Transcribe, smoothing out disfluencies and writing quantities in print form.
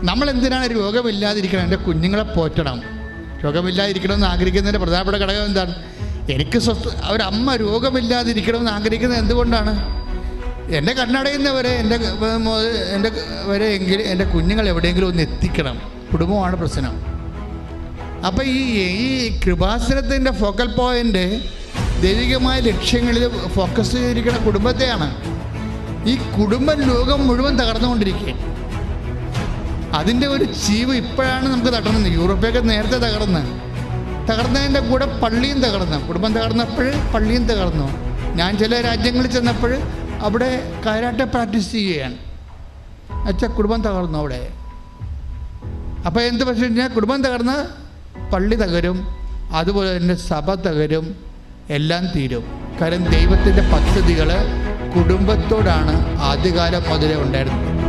നമ്മളെന്തിനാണ് രോഗമില്ലാതിരിക്കണം? എൻ്റെ കുഞ്ഞുങ്ങളെ പോറ്റണം. രോഗമില്ലാതിരിക്കണമെന്ന് ആഗ്രഹിക്കുന്നതിൻ്റെ പ്രധാനപ്പെട്ട ഘടകം എന്താണ്? എനിക്ക് ഒരമ്മ രോഗമില്ലാതിരിക്കണമെന്ന് ആഗ്രഹിക്കുന്നത് എന്തുകൊണ്ടാണ്? എൻ്റെ കണ്ണടയുന്നവരെ എൻ്റെ വരെ എങ്കിലും എൻ്റെ കുഞ്ഞുങ്ങൾ എവിടെയെങ്കിലും ഒന്ന് എത്തിക്കണം. കുടുംബമാണ് പ്രശ്നം. അപ്പം ഈ കൃപാസനത്തിൻ്റെ ഫോക്കൽ പോയിൻ്റ് ദൈവികമായ ലക്ഷ്യങ്ങളിൽ ഫോക്കസ് ചെയ്തിരിക്കുന്ന കുടുംബത്തെയാണ്. ഈ കുടുംബം ലോകം മുഴുവൻ തകർന്നുകൊണ്ടിരിക്കുക. അതിൻ്റെ ഒരു ചീവ് ഇപ്പോഴാണ് നമുക്ക് തകർന്നത്. യൂറോപ്പൊക്കെ നേരത്തെ തകർന്നതിൻ്റെ കൂടെ പള്ളിയും തകർന്നു. കുടുംബം തകർന്നപ്പോൾ പള്ളിയും തകർന്നു. ഞാൻ ചില രാജ്യങ്ങളിൽ ചെന്നപ്പോൾ അവിടെ കരാട്ടെ പ്രാക്ടീസ് ചെയ്യുകയാണ്. കുടുംബം തകർന്നു അവിടെ. അപ്പോൾ എന്ത് പക്ഷേ കഴിഞ്ഞാൽ കുടുംബം തകർന്ന് പള്ളി തകരും, അതുപോലെ തന്നെ സഭ തകരും, എല്ലാം തീരും. കാരണം ദൈവത്തിൻ്റെ പദ്ധതികൾ കുടുംബത്തോടാണ് ആദ്യകാലം മുതലേ ഉണ്ടായിരുന്നത്.